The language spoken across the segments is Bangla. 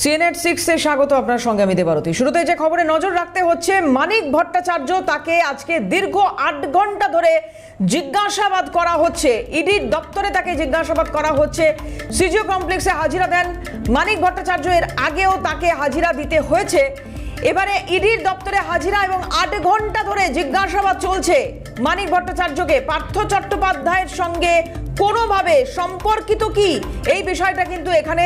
সিএনএট 6 এ স্বাগত। আপনার সঙ্গে আমি দেবারতী। শুরুতে যে খবরে নজর রাখতে হচ্ছে, মানিক ভট্টাচার্য, তাকে আজকে দীর্ঘ 8 ঘন্টা ধরে জিজ্ঞাসাবাদ করা হচ্ছে। ইডির দপ্তরে তাকে জিজ্ঞাসাবাদ করা হচ্ছে। সিজিও কমপ্লেক্সে হাজিরা দেন মানিক ভট্টাচার্য। এর আগেও তাকে হাজিরা দিতে হয়েছে। এবারে ইডির দপ্তরে হাজিরা এবং 8 ঘন্টা ধরে জিজ্ঞাসাবাদ চলছে মানিক ভট্টাচার্যকে। পার্থ চট্টোপাধ্যায়ের সঙ্গে কোনোভাবে সম্পর্কিত কি, এই বিষয়টা কিন্তু এখানে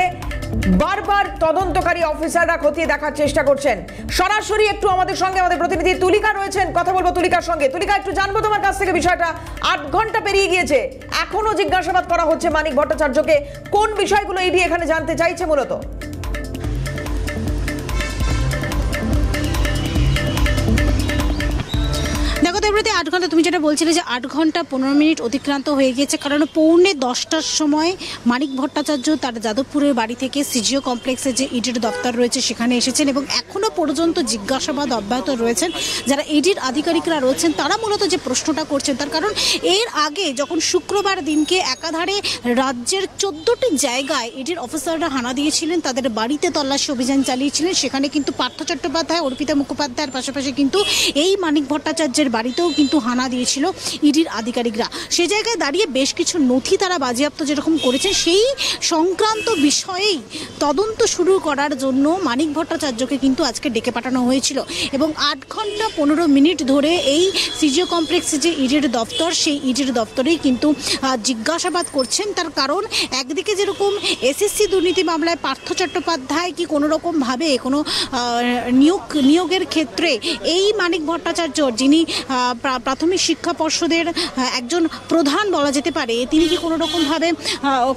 বারবার তদন্তকারী অফিসাররা খতিয়ে দেখার চেষ্টা করছেন। সরাসরি একটু আমাদের সঙ্গে আমাদের প্রতিনিধি তুলিকা রয়েছেন, কথা বলবো তুলিকার সঙ্গে। তুলিকা, একটু জানবো তোমার কাছ থেকে বিষয়টা। 8 ঘন্টা পেরিয়ে গিয়েছে, এখনো জিজ্ঞাসাবাদ করা হচ্ছে মানিক ভট্টাচার্যকে। কোন বিষয়গুলো ইডি এখানে জানতে চাইছে মূলত? দেখো দেবরতী, 8 ঘন্টা তুমি যেটা বলছিলে যে 8 ঘন্টা 15 মিনিট অতিক্রান্ত হয়ে গিয়েছে, কারণ 9:45টার সময় মানিক ভট্টাচার্য তার যাদবপুরের বাড়ি থেকে সিজিও কমপ্লেক্সে যে ইডির দপ্তর রয়েছে সেখানে এসেছেন এবং এখনও পর্যন্ত জিজ্ঞাসাবাদ অব্যাহত রয়েছেন। যারা ইডির আধিকারিকরা রয়েছেন তারা মূলত যে প্রশ্নটা করছেন, তার কারণ এর আগে যখন শুক্রবার দিনকে একাধারে রাজ্যের 14টি জায়গায় ইডির অফিসাররা হানা দিয়েছিলেন, তাদের বাড়িতে তল্লাশি অভিযান চালিয়েছিলেন, সেখানে কিন্তু পার্থ চট্টোপাধ্যায়, অর্পিতা মুখোপাধ্যায়ের পাশাপাশি কিন্তু এই মানিক ভট্টাচার্যের বাড়িতেও কিন্তু হানা দিয়েছিল ইডির আধিকারিকরা। সে জায়গায় দাঁড়িয়ে বেশ কিছু নথি তারা বাজেয়াপ্ত যেরকম করেছে, সেই সংক্রান্ত বিষয়েই তদন্ত শুরু করার জন্য মানিক ভট্টাচার্যকে কিন্তু আজকে ডেকে পাঠানো হয়েছিল এবং 8 ঘন্টা 15 মিনিট ধরে এই সিজিও কমপ্লেক্সে যে ইডির দপ্তর, সেই ইডির দপ্তরেই কিন্তু জিজ্ঞাসাবাদ করছেন। তার কারণ একদিকে যেরকম এসএসসি দুর্নীতি মামলায় পার্থ চট্টোপাধ্যায় কি কোনো রকমভাবে কোনো নিয়োগের ক্ষেত্রে এই মানিক ভট্টাচার্য, যিনি প্রাথমিক শিক্ষা পর্ষদের একজন প্রধান বলা যেতে পারে, তিনি কি কোনো রকমভাবে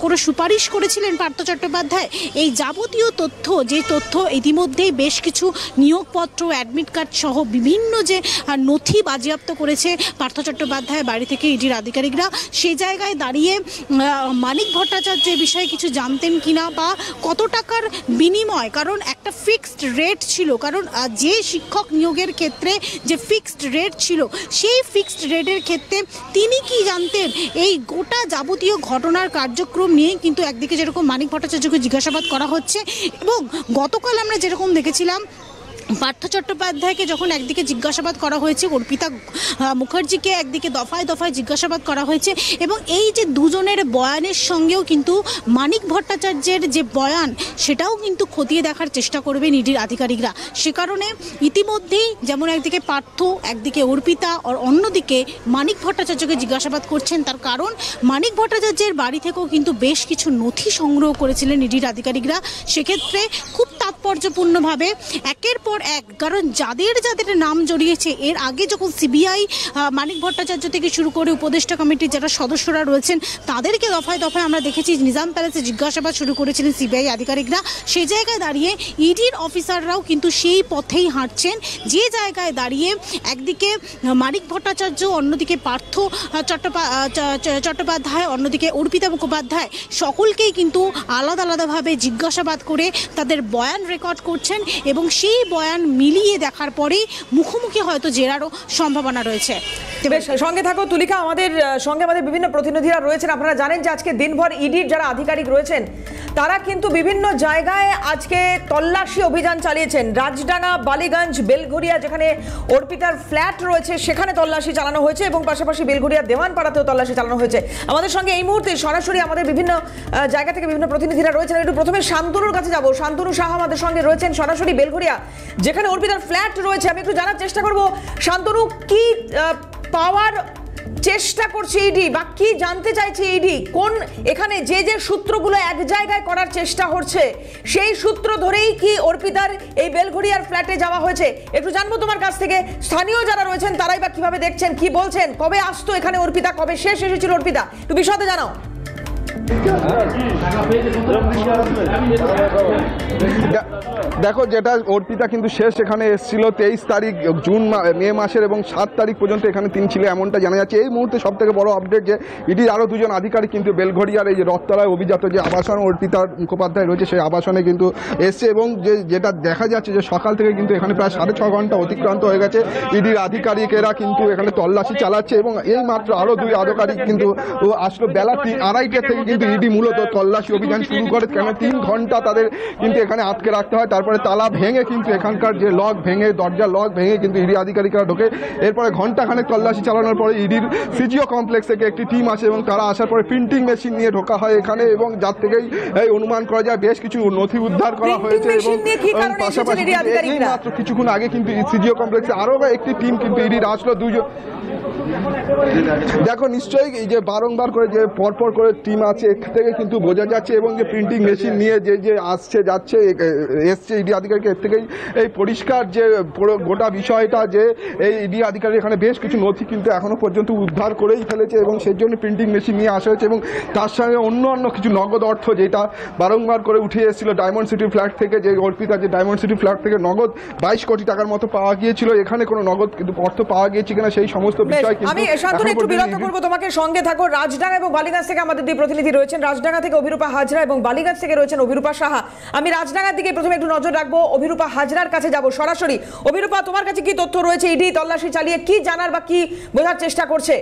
কোনো সুপারিশ করেছিলেন পার্থ চট্টোপাধ্যায়, এই যাবতীয় তথ্য, যে তথ্য ইতিমধ্যেই বেশ কিছু নিয়োগপত্র, অ্যাডমিট কার্ড সহ বিভিন্ন যে নথি বাজেয়াপ্ত করেছে পার্থ চট্টোপাধ্যায় বাড়ি থেকে ইডির আধিকারিকরা, সেই জায়গায় দাঁড়িয়ে মানিক ভট্টাচার্য এ বিষয়ে কিছু জানতেন কিনা বা কত টাকার বিনিময়, কারণ একটা ফিক্সড রেট ছিল, কারণ যে শিক্ষক নিয়োগের ক্ষেত্রে যে ফিক্সড রেট ছিল, সেই ফিক্সড রেটের ক্ষেত্রে তিনি কি জানতেন, এই গোটা যাবতীয় ঘটনার কার্যক্রম নিয়ে কিন্তু একদিকে যেরকম মানিক ভট্টাচার্যকে জিজ্ঞাসাবাদ করা হচ্ছে এবং গতকাল আমরা যেরকম দেখেছিলাম পার্থ চট্টোপাধ্যায়কে যখন একদিকে জিজ্ঞাসাবাদ করা হয়েছে, অর্পিতা মুখার্জিকে একদিকে দফায় দফায় জিজ্ঞাসাবাদ করা হয়েছে এবং এই যে দুজনের বয়ানের সঙ্গেও কিন্তু মানিক ভট্টাচার্যের যে বয়ান, সেটাও কিন্তু খতিয়ে দেখার চেষ্টা করবেন ইডির আধিকারিকরা। সে কারণে ইতিমধ্যেই যেমন একদিকে পার্থ, একদিকে অর্পিতা, আর অন্যদিকে মানিক ভট্টাচার্যকে জিজ্ঞাসাবাদ করছেন। তার কারণ মানিক ভট্টাচার্যের বাড়ি থেকেও কিন্তু বেশ কিছু নথি সংগ্রহ করেছিলেন ইডির আধিকারিকরা। সেক্ষেত্রে খুব তাৎপর্যপূর্ণভাবে একের পর এক, কারণ যাদের যাদের নাম জড়িয়েছে, এর আগে যখন সিবিআই মানিক ভট্টাচার্য থেকে শুরু করে উপদেষ্টা কমিটির যারা সদস্যরা রয়েছেন তাদেরকে দফায় দফায় আমরা দেখেছি নিজাম প্যালেসে জিজ্ঞাসাবাদ শুরু করেছিলেন সিবিআই আধিকারিকরা, সেই জায়গায় দাঁড়িয়ে ইডির অফিসাররাও কিন্তু সেই পথেই হাঁটছেন, যে জায়গায় দাঁড়িয়ে একদিকে মানিক ভট্টাচার্য, অন্যদিকে পার্থ চট্টোপাধ্যায়, অন্যদিকে অর্পিতা মুখোপাধ্যায়, সকলকেই কিন্তু আলাদা আলাদাভাবে জিজ্ঞাসাবাদ করে তাদের বয়ান রেকর্ড করছেন এবং সেই বয়ান মিলিয়ে দেখার পরেই মুখোমুখি হয়তো জেরারও সম্ভাবনা রয়েছে। সঙ্গে থাকো তুলিকা, আমাদের সঙ্গে আমাদের বিভিন্ন প্রতিনিধিরা রয়েছেন। আপনারা জানেন যে আজকে দিনভর ইডির যারা আধিকারিক রয়েছেন তারা কিন্তু বিভিন্ন জায়গায় আজকে তল্লাশি অভিযান চালিয়েছেন। রাজডাঙ্গা, বালিগঞ্জ, বেলঘরিয়া, যেখানে অর্পিতার ফ্ল্যাট রয়েছে সেখানে তল্লাশি চালানো হয়েছে এবং পাশাপাশি বেলঘরিয়া দেওয়ানপাড়াতেও তল্লাশি চালানো হয়েছে। আমাদের সঙ্গে এই মুহূর্তে সরাসরি আমাদের বিভিন্ন জায়গা থেকে বিভিন্ন প্রতিনিধিরা রয়েছেন। একটু প্রথমে শান্তনুর কাছে যাব। শান্তনু সাহা আমাদের সঙ্গে রয়েছেন সরাসরি বেলঘরিয়া, যেখানে অর্পিতার ফ্ল্যাট রয়েছে। আমি একটু জানার চেষ্টা করব, শান্তনু, কি পাওয়ার চেষ্টা করছে ইডি বা কি জানতে চাইছে ইডি? কোন এখানে যে যে সূত্রগুলো এক জায়গায় করার চেষ্টা হচ্ছে, সেই সূত্র ধরেই কি অর্পিতার এই বেলঘরিয়ার ফ্ল্যাটে যাওয়া হয়েছে? একটু জানবো তোমার কাছ থেকে। স্থানীয় যারা রয়েছেন তারাই বা কিভাবে দেখছেন, কি বলছেন? কবে আসতো এখানে অর্পিতা, কবে শেষ এসেছিল অর্পিতা, একটু বিশদে জানাও। দেখো, যেটা অর্পিতা কিন্তু শেষ এখানে এসেছিল 23 তারিখ মে মাসের এবং 7 তারিখ পর্যন্ত এখানে তিনি ছিল, এমনটা জানা যাচ্ছে। এই মুহূর্তে সব থেকে বড় আপডেট যে ইডির আরও 2জন আধিকারিক কিন্তু বেলঘরিয়ার এই যে রথতলায় অভিজাত যে আবাসন অর্পিতার মুখোপাধ্যায় রয়েছে, সেই আবাসনে কিন্তু এসছে এবং যেটা দেখা যাচ্ছে যে সকাল থেকে কিন্তু এখানে প্রায় 6.5 ঘন্টা অতিক্রান্ত হয়ে গেছে। ইডির আধিকারিকেরা কিন্তু এখানে তল্লাশি চালাচ্ছে এবং এই মাত্র আরও 2 আধিকারিক কিন্তু আসলো বেলা 2:30 থেকে কিন্তু ইডি মূলত তল্লাশি অভিযান শুরু করে, কেন 3 ঘন্টা তাদের কিন্তু এখানে আটকে রাখতে হয়। তারপরে তালা ভেঙে কিন্তু এখানকার যে লক ভেঙে, দরজার লক ভেঙে কিন্তু ইডি আধিকারিকরা ঢোকে। এরপরে ঘন্টাখানেক তল্লাশি চালানোর পরে ইডির সিজিও কমপ্লেক্স থেকে একটি টিম আসে এবং তারা আসার পরে প্রিন্টিং মেশিন নিয়ে ঢোকা হয় এখানে, এবং যার থেকেই অনুমান করা যায় বেশ কিছু নথি উদ্ধার করা হয়েছে। এবং পাশাপাশি এই মাত্র কিছুক্ষণ আগে কিন্তু সিজিও কমপ্লেক্সে আরও একটি টিম কিন্তু ইডির আসলো। দেখো নিশ্চয়ই এই যে বারংবার করে যে পরপর করে টিম আছে এর থেকে কিন্তু বোঝা যাচ্ছে, এবং যে প্রিন্টিং মেশিন নিয়ে যে আসছে যাচ্ছে এসছে ইডি আধিকারিক, এর থেকেই এই পরিষ্কার যে পুরো গোটা বিষয়টা যে এই ইডি আধিকারিক এখানে বেশ কিছু নথি কিন্তু এখনো পর্যন্ত উদ্ধার করেই ফেলেছে, এবং সেই জন্য প্রিন্টিং মেশিন নিয়ে আসা হয়েছে। এবং তার সঙ্গে অন্য কিছু নগদ অর্থ যেটা বারংবার করে উঠে এসেছিল ডায়মন্ড সিটি ফ্ল্যাট থেকে, যে অর্পিতা যে ডায়মন্ড সিটি ফ্ল্যাট থেকে নগদ 22 কোটি টাকার মতো পাওয়া গিয়েছিল, এখানে কোনো নগদ কিন্তু অর্থ পাওয়া গিয়েছে কিনা সেই সমস্ত বিষয়। আমি শান্তনু একটু বিরত করবো তোমাকে, সঙ্গে থাকো। রাজডাঙ্গা এবং বালিগঞ্জ থেকে আমাদের দুই প্রতিনিধি রয়েছেন, রাজডাঙ্গা থেকে অভিরূপা হাজরা এবং বালিগঞ্জ থেকে রয়েছেন অভিরূপা সাহা। আমি রাজডাঙ্গার দিকে প্রথমে একটু নজর রাখবো, অভিরূপা হাজরার কাছে যাব সরাসরি। অভিরূপা, তোমার কাছে কি তথ্য রয়েছে ইডি তল্লাশি চালিয়ে কি জানার বা কি বোঝার চেষ্টা করছে?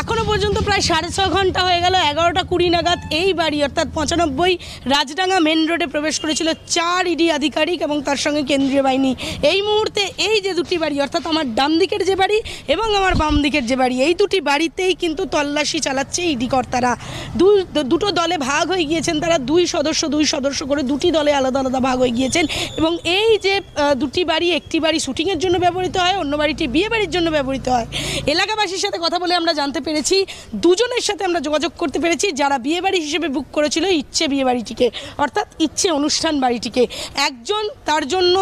এখনো পর্যন্ত প্রায় 6.5 ঘন্টা হয়ে গেল। 11:20 নাগাদ এই বাড়ি অর্থাৎ 95 রাজডাঙ্গা মেন রোডে প্রবেশ করেছিল 4 ইডি আধিকারিক এবং তার সঙ্গে কেন্দ্রীয় বাহিনী। এই মুহূর্তে এই যে দুটি বাড়ি অর্থাৎ আমার ডান দিকের যে বাড়ি এবং আমার বাম দিকের যে বাড়ি, এই দুটি বাড়িতেই কিন্তু তল্লাশি চালাচ্ছে ইডি কর্তারা। দুটো দলে ভাগ হয়ে গিয়েছেন তারা, দুই সদস্য করে দুটি দলে আলাদা আলাদা ভাগ হয়ে গিয়েছেন। এবং এই যে দুটি বাড়ি, একটি বাড়ি শুটিংয়ের জন্য ব্যবহৃত হয়, অন্য বাড়িটি বিয়ে বাড়ির জন্য ব্যবহৃত হয়। এলাকাবাসীর সাথে কথা বলে আমরা জানতে পেরেছি, দুজনের সাথে আমরা যোগাযোগ করতে পেরেছি যারা বিয়েবাড়ি হিসেবে বুক করেছিল ইচ্ছে বিয়েবাড়িটিকে অর্থাৎ ইচ্ছে অনুষ্ঠান বাড়িটিকে। একজন তার জন্য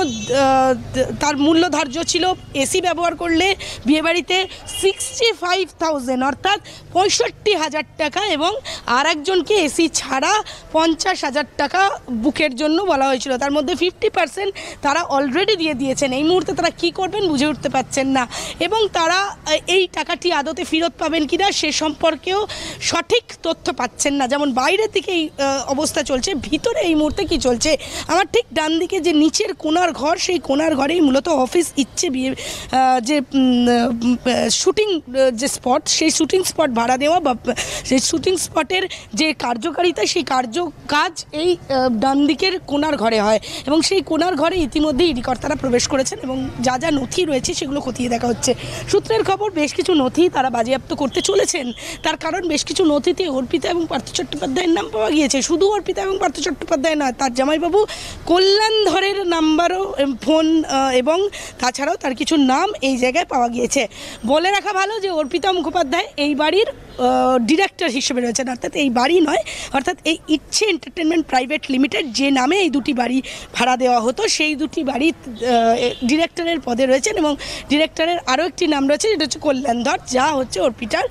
তার মূল্য ধার্য ছিল এসি ব্যবহার করলে বিয়েবাড়িতে 65,000 অর্থাৎ 65,000 টাকা, এবং আর একজনকে এসি ছাড়া 50,000 টাকা বুকের জন্য বলা হয়েছিল। তার মধ্যে 50% তারা অলরেডি দিয়ে দিয়েছেন। এই মুহূর্তে তারা কি করবেন বুঝে উঠতে পারছেন না, এবং তারা এই টাকাটি আদতে ফেরত পাবেন কিনা সে সম্পর্কেও সঠিক তথ্য পাচ্ছেন না। যেমন বাইরের দিকে এই অবস্থা চলছে, ভিতরে এই মুহূর্তে কি চলছে। আমার ঠিক ডান দিকে যে নিচের কোণার ঘর, সেই কোণার ঘরেই মূলত অফিস ইচ্ছে বিয়ে যে শুটিং যে স্পট, সেই শুটিং স্পট ভাড়া দেওয়া বা সেই শুটিং স্পটের যে কার্যকারিতা, সেই কাজ এই ডান দিকের কোণার ঘরে হয়, এবং সেই কোণার ঘরে ইতিমধ্যে ইডি কর্তারা প্রবেশ করেছেন এবং যা যা নথি রয়েছে সেগুলো খতিয়ে দেখা হচ্ছে। সূত্রের খবর বেশ কিছু নথি তারা বাজেয়াপ্ত করতে চলেছেন, তার কারণ বেশ কিছু নথিতে অর্পিতা এবং পার্থ চট্টোপাধ্যায়ের নাম পাওয়া গিয়েছে। শুধু অর্পিতা এবং পার্থ চট্টোপাধ্যায় নয়, তার জামাইবাবু কল্যাণধরের নাম্বারও, ফোন এবং তাছাড়াও তার কিছু নাম এই জায়গায় পাওয়া গিয়েছে। বলে রাখা ভালো যে অর্পিতা মুখোপাধ্যায় এই বাড়ির ডিরেক্টর হিসেবে রয়েছেন, অর্থাৎ এই বাড়ি নয়, অর্থাৎ এই ইচ্ছে এন্টারটেনমেন্ট প্রাইভেট লিমিটেড যে নামে এই দুটি বাড়ি ভাড়া দেওয়া হতো, সেই দুটি বাড়ি ডিরেক্টরের পদে রয়েছেন। এবং ডিরেক্টরের আরও একটি নাম রয়েছে, যেটা হচ্ছে কল্যাণধর, যা হচ্ছে অর্পিতার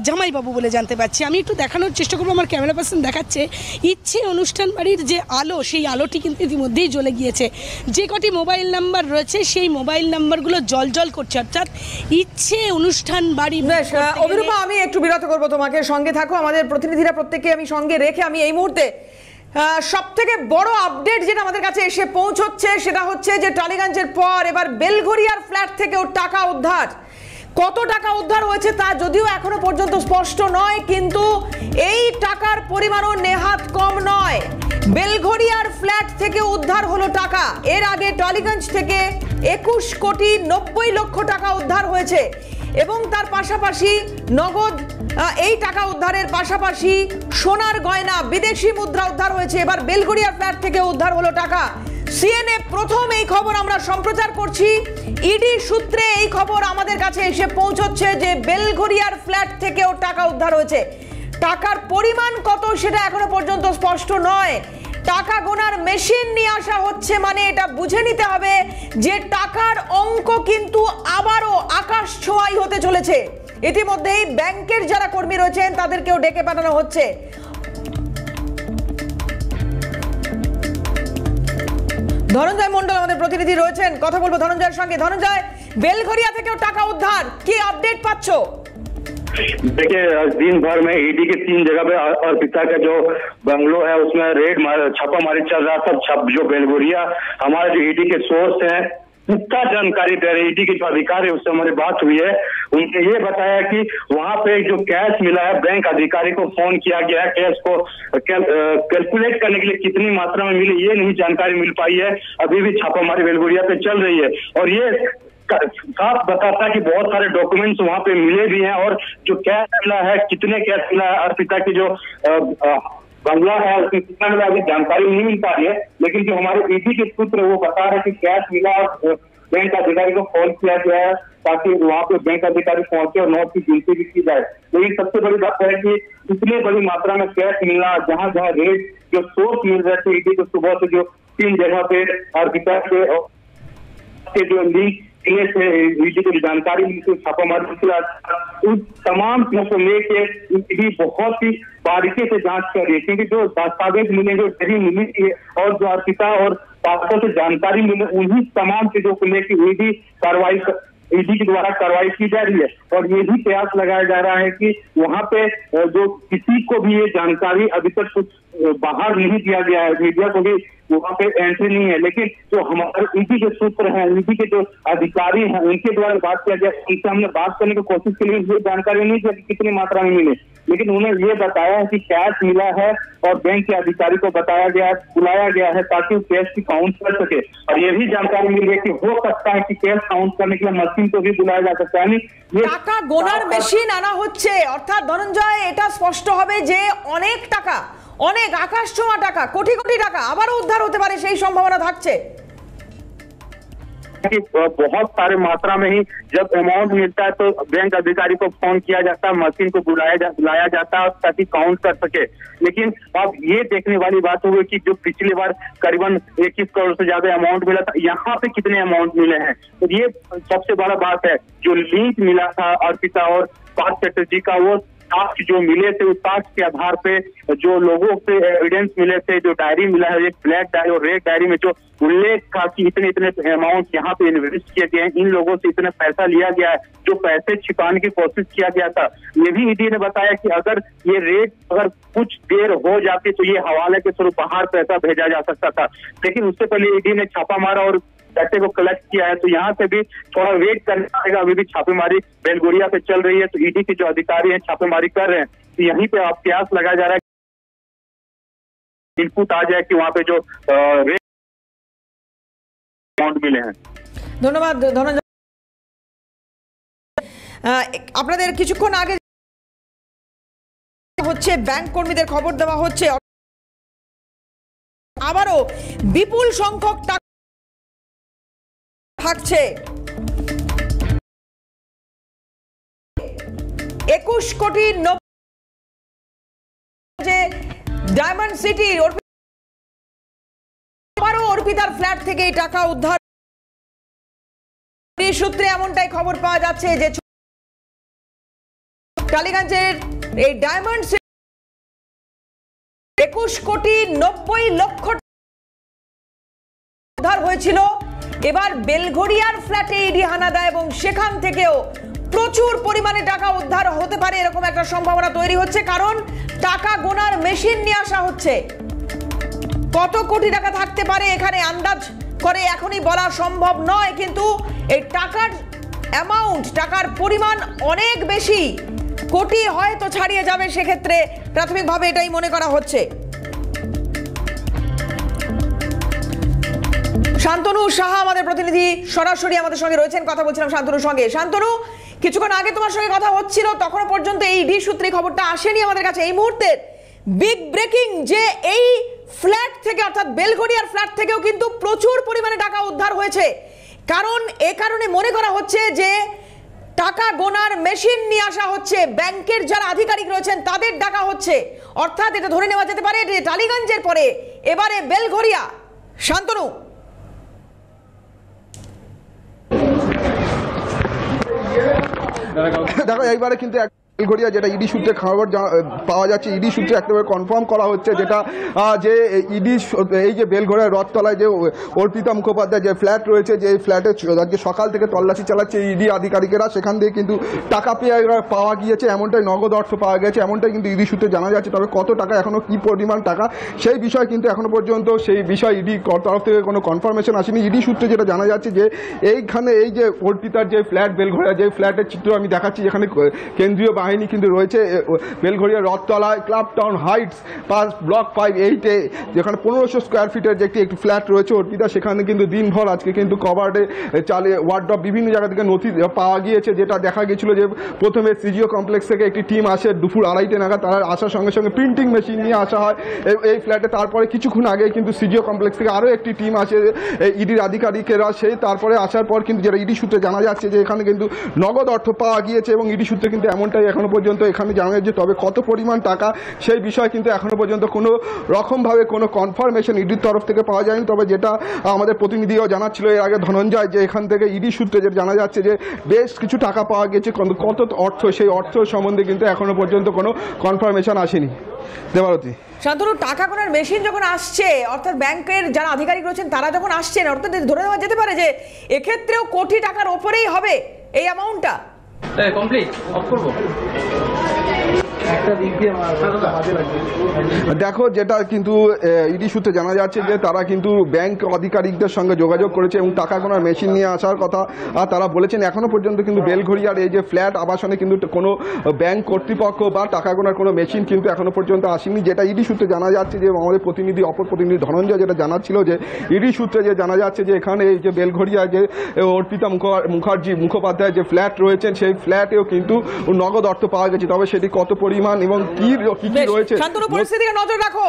জামাইবাবু বলে জানতে পারছি। আমি একটু দেখানোর চেষ্টা করবো, আমার ক্যামেরা পার্সন দেখাচ্ছে ইচ্ছে অনুষ্ঠান বাড়ির যে আলো, সেই আলোটি কিন্তু ইতিমধ্যেই জ্বলে গিয়েছে। যে কটি মোবাইল নাম্বার রয়েছে সেই মোবাইল নাম্বারগুলো জল করছে, অর্থাৎ ইচ্ছে অনুষ্ঠান বাড়ি। অভিরূপা, আমি একটু বিরত করবো তোমাকে, সঙ্গে থাকো। আমাদের প্রতিনিধিরা প্রত্যেককে আমি সঙ্গে রেখে আমি এই মুহূর্তে সব থেকে বড় আপডেট যেটা আমাদের কাছে এসে পৌঁছচ্ছে সেটা হচ্ছে যে টালিগঞ্জের পর এবার বেলঘরিয়ার ফ্ল্যাট থেকেও টাকা উদ্ধার। কত টাকা উদ্ধার হয়েছে তা যদিও এখনো পর্যন্ত স্পষ্ট নয়, কিন্তু এই টাকার পরিমাণও নেহাত কম নয়। বেলঘরিয়ার ফ্ল্যাট থেকে উদ্ধার হলো টাকা। এর আগে টালিগঞ্জ থেকে 21 কোটি 90 লক্ষ টাকা উদ্ধার হয়েছে, এবং তার পাশাপাশি নগদ এই টাকা উদ্ধারের পাশাপাশি সোনার গয়না, বিদেশি মুদ্রা উদ্ধার হয়েছে। এবার বেলঘরিয়ার ফ্ল্যাট থেকে উদ্ধার হলো টাকা। সিএনএ প্রথম এই খবর আমরা সম্প্রচার করছি। ইডি সূত্রে এই খবর আমাদের কাছে এসে পৌঁছচ্ছে যে বেলঘরিয়ার ফ্ল্যাট থেকেও টাকা উদ্ধার হয়েছে। টাকার পরিমাণ কত সেটা এখনো পর্যন্ত স্পষ্ট নয়। টাকা গোনার মেশিন নিয়ে আসা হচ্ছে, মানে এটা বুঝে নিতে হবে যে টাকার অঙ্ক কিন্তু আবারও আকাশ ছোঁয়াই হতে চলেছে। ইতিমধ্যেই ব্যাংকের যারা কর্মী রয়েছেন তাদেরকেও ডেকে পাঠানো হচ্ছে। ধনঞ্জয় মণ্ডল আমাদের প্রতিনিধি রয়েছেন, কথা বলবো ধনঞ্জয়ের সঙ্গে। ধনঞ্জয়, বেলঘরিয়া থেকেও টাকা উদ্ধার, কি আপডেট পাচ্ছ? देखिए, दिन भर में ईडी के 3 जगह पे अर्पिता का जो बंगलो है उसमें छापामारी चल रहा था। जो बेलगोरिया हमारे जो ईडी के सोर्स हैं पुख्ता जानकारी दे रहे ईडी के जो अधिकारी है उससे हमारी बात हुई है। उनने ये बताया कि वहां पे जो कैश मिला है बैंक अधिकारी को फोन किया गया है, कैश को कैलकुलेट करने के लिए कितनी मात्रा में मिली ये नहीं जानकारी मिल पाई है। अभी भी छापामारी बेलगोरिया पे चल रही है और ये साफ बताता है कि बहुत सारे डॉक्यूमेंट्स वहां पे मिले भी हैं और जो कैश मिला है, कितने कैश मिला है, अर्पिता की जो बंगला है उसमें कितना मिला अभी जानकारी नहीं मिल पा रही है। लेकिन जो हमारे ईडी के सूत्र वो बता रहे हैं कि कैश मिला और बैंक अधिकारी को फोन किया गया है ताकि वहां पे बैंक अधिकारी पहुंचे और नोट की गिनती भी की जाए। लेकिन सबसे बड़ी बात है कि इतनी बड़ी मात्रा में कैश मिलना, जहां जहां रेट जो सोर्स मिल रहे थे ईडी को सुबह से जो 3 जगह पे अर्पिता के जो लिंक से ईडी को जानकारी मिली छापामारी उस तमाम चीजों को लेके ईडी बहुत ही बारीकी से जांच कर रही है, क्योंकि जो दस्तावेज मिले, जो डरी मिली है और जो अर्पिता और पात्रों से जानकारी मिले, उन्हीं तमाम चीजों को लेकर ईडी के द्वारा कार्रवाई की जा रही है। और ये भी प्रयास लगाया जा रहा है कि वहां पे जो किसी को भी ये जानकारी अभी तक कुछ बाहर नहीं दिया गया है, मीडिया को भी वहां पे एंट्री नहीं है। लेकिन जो हमारे ईडी के सूत्र हैं, ईडी के जो अधिकारी हैं, उनके द्वारा बात किया गया, उनसे हमने बात करने की कोशिश की, लेकिन ये जानकारी नहीं थी कि कितनी मात्रा में मिले। लेकिन उन्हें ये बताया है कि कैश मिला है और बैंक के अधिकारी को बताया गया है, बुलाया गया है ताकि वो कैश की काउंट कर सके। और ये भी जानकारी मिल रही है कि हो सकता है कि कैश काउंट करने के लिए मशीन को भी बुलाया जा सकता है। টাকা গোনার মেশিন আনা হচ্ছে, অর্থাৎ ধনঞ্জয় এটা স্পষ্ট হবে যে অনেক টাকা, অনেক আকাশ ছোঁয়া টাকা, কোটি কোটি টাকা আবারও উদ্ধার হতে পারে সেই সম্ভাবনা থাকছে। कि बहुत सारे मात्रा में ही जब अमाउंट मिलता है तो बैंक अधिकारी को फोन किया जाता है, मशीन को बुलाया जाता है ताकि काउंट कर सके। लेकिन अब ये देखने वाली बात हुई कि जो पिछली बार करीबन 21 करोड़ से ज्यादा अमाउंट मिला था, यहाँ पे कितने अमाउंट मिले हैं, तो ये सबसे बड़ा बात है। जो लिंक मिला था अर्पिता और पार्थ चटर्जी का, वो साक्ष्य जो मिले थे उस साक्ष्य के आधार पे जो लोगों से एविडेंस मिले थे, जो डायरी मिला है, एक ब्लैक डायरी और रेड डायरी में जो उल्लेख था कि इतने इतने अमाउंट यहाँ पे इन्वेस्ट किए गए हैं, इन लोगों से इतने पैसा लिया गया है, जो पैसे छिपाने की कोशिश किया गया था। ये भी ईडी ने बताया कि अगर ये रेट अगर कुछ देर हो जाती तो ये हवाले के स्वरूप बाहर पैसा भेजा जा सकता था। लेकिन उससे पहले ईडी ने छापा मारा और पैसे को कलेक्ट किया है, तो यहाँ से भी थोड़ा वेट करना पड़ेगा। अभी भी छापेमारी बेलगोरिया पे चल रही है, तो ईडी के जो अधिकारी हैं छापेमारी कर रहे हैं, तो यहीं पे आप प्रयास लगाया जा रहा है इनपुट आ जाए कि वहाँ पे जो रेट अमाउंट मिले हैं। ধন্যবাদ ধনঞ্জয়। আপনাদের কিছুক্ষণ আগে হচ্ছে ব্যাংক কর্মীদের খবর দেওয়া হচ্ছে আবারও বিপুল সংখ্যক টাকা থাকছে। 21 কোটি যে ডায়মন্ড সিটি অর্পিতার ফ্ল্যাট থেকে এই টাকা উদ্ধার সূত্রে এমনটাই খবর পাওয়া যাচ্ছে যে টালিগঞ্জের এই ডায়মন্ড সিটি 21 কোটি 90 লক্ষ উদ্ধার হয়েছিল। এবার বেলঘড়িয়ার ফ্ল্যাটে ইডি হানা দেয় এবং সেখান থেকেও প্রচুর পরিমাণে টাকা উদ্ধার হতে পারে এরকম একটা সম্ভাবনা তৈরি হচ্ছে, কারণ টাকা গোনার মেশিন নিয়ে আসা হচ্ছে। কত কোটি টাকা থাকতে পারে এখানে আন্দাজ করে এখনই বলা সম্ভব নয়, কিন্তু এই টাকার অ্যামাউন্ট, টাকার পরিমাণ অনেক বেশি, কোটি হয়তো ছাড়িয়ে যাবে, সেক্ষেত্রে প্রাথমিকভাবে এটাই মনে করা হচ্ছে। শান্তনু সাহা আমাদের প্রতিনিধি সরাসরি আমাদের সঙ্গে রয়েছেন, কথা বলছিলাম শান্তনুর সঙ্গে। শান্তনু, কিছুক্ষণ আগে তোমার সঙ্গে কথা হচ্ছিল, তখনও পর্যন্ত এই ইডি সূত্রে খবরটা আসেনি আমাদের কাছে। এই মুহূর্তের বিগ ব্রেকিং যে এই ফ্ল্যাট থেকে, অর্থাৎ বেলঘড়িয়ার ফ্ল্যাট থেকেও কিন্তু প্রচুর পরিমাণে টাকা উদ্ধার হয়েছে, কারণ এ কারণে মনে করা হচ্ছে যে টাকা গোনার মেশিন নিয়ে আসা হচ্ছে, ব্যাংকের যারা আধিকারিক রয়েছেন তাদের ডাকা হচ্ছে, অর্থাৎ এটা ধরে নেওয়া যেতে পারে যে টালিগঞ্জের পরে এবারে বেলঘড়িয়া। শান্তনু, দেখো এইবারে কিন্তু বেলঘরিয়া যেটা ইডি সূত্রে খবর পাওয়া যাচ্ছে, ইডি সূত্রে একেবারে কনফার্ম করা হচ্ছে যেটা যে ইডি এই যে বেলঘরিয়া রথতলায় যে অর্পিতা মুখোপাধ্যায় যে ফ্ল্যাট রয়েছে, যে এই ফ্ল্যাটে আজকে সকাল থেকে তল্লাশি চালাচ্ছে ইডি আধিকারিকেরা, সেখান থেকে কিন্তু টাকা পাওয়া গিয়েছে, এমনটাই নগদ অর্থ পাওয়া গেছে, এমনটাই কিন্তু ইডি সূত্রে জানা যাচ্ছে। তবে কত টাকা, এখনও কী পরিমাণ টাকা সেই বিষয় কিন্তু এখনও পর্যন্ত সেই বিষয় ইডি তরফ থেকে কোনো কনফার্মেশন আসেনি। ইডি সূত্রে যেটা জানা যাচ্ছে যে এইখানে এই যে অর্পিতার যে ফ্ল্যাট বেলঘরিয়া, যে ফ্ল্যাটের চিত্র আমি দেখাচ্ছি, যেখানে কেন্দ্রীয় বাহিনী কিন্তু রয়েছে বেলঘরিয়া রথতলায় ক্লাব টাউন হাইটস ব্লক 5-8-এ, যেখানে 1500 স্কোয়ার ফিটের যে একটি ফ্ল্যাট রয়েছে অর্পিতা, সেখানে কিন্তু দিনভর আজকে কিন্তু কভার্ডে চালিয়ে ওয়ার্ডরোব বিভিন্ন জায়গা থেকে নথি পাওয়া গিয়েছে। যেটা দেখা গিয়েছিল যে প্রথমে সিজিও কমপ্লেক্স থেকে একটি টিম আসে দুপুর 2:30 নাগাদ, তারা আসার সঙ্গে সঙ্গে প্রিন্টিং মেশিন নিয়ে আসা হয় এই ফ্ল্যাটে। তারপরে কিছুক্ষণ আগে কিন্তু সিজিও কমপ্লেক্স থেকে আরও একটি টিম আসে ইডির আধিকারিকেরা, সেই তারপরে আসার পর কিন্তু যেটা ইডি সূত্রে জানা যাচ্ছে যে এখানে কিন্তু নগদ অর্থ পাওয়া গিয়েছে এবং ইডি সূত্রে কিন্তু এমনটাই এখনো পর্যন্ত এখানে জানা যাচ্ছে। তবে কত পরিমাণ টাকা সেই বিষয়ে কিন্তু এখনো পর্যন্ত কোনো রকমভাবে কোনো কনফার্মেশন ইডির তরফ থেকে পাওয়া যায়নি। তবে যেটা আমাদের প্রতিনিধিও জানাচ্ছিল এর আগে ধনঞ্জয়, যে এখান থেকে ইডি সূত্রে যেটা জানা যাচ্ছে যে বেশ কিছু টাকা পাওয়া গেছে, কত অর্থ, সেই অর্থ সম্বন্ধে কিন্তু এখনো পর্যন্ত কোনো কনফার্মেশন আসেনি। দেবারতী, শান্তনু, টাকা গোনার মেশিন যখন আসছে, অর্থাৎ ব্যাংকের যারা আধিকারিক রয়েছেন তারা যখন আসছেন, অর্থাৎ ধরে নেওয়া যেতে পারে যে এক্ষেত্রেও কোটি টাকার ওপরেই হবে এই অ্যামাউন্টটা। কমপ্লিট অফ করব। দেখো, যেটা কিন্তু ইডি সূত্রে জানা যাচ্ছে যে তারা কিন্তু ব্যাংক আধিকারিকদের সঙ্গে যোগাযোগ করেছে এবং টাকা গোনার মেশিন নিয়ে আসার কথা তারা বলেছেন। এখনো পর্যন্ত কিন্তু বেলঘরিয়ার এই যে ফ্ল্যাট আবাসনে কিন্তু কোনো ব্যাংক কর্তৃপক্ষ বা টাকা গোনার কোনো মেশিন কিন্তু এখনো পর্যন্ত আসেনি। যেটা ইডি সূত্রে জানা যাচ্ছে যে আমাদের প্রতিনিধি অপর প্রতিনিধি ধনঞ্জয় যেটা জানাচ্ছিল যে ইডি সূত্রে যে জানা যাচ্ছে যে এখানে এই যে বেলঘরিয়া যে অর্পিতা মুখোপাধ্যায় যে ফ্ল্যাট রয়েছেন, সেই ফ্ল্যাটেও কিন্তু নগদ অর্থ পাওয়া গেছে। তবে সেটি কত পরিমাণ এবং কি রয়েছে, শান্তনু, পরিস্থিতির নজর রাখো।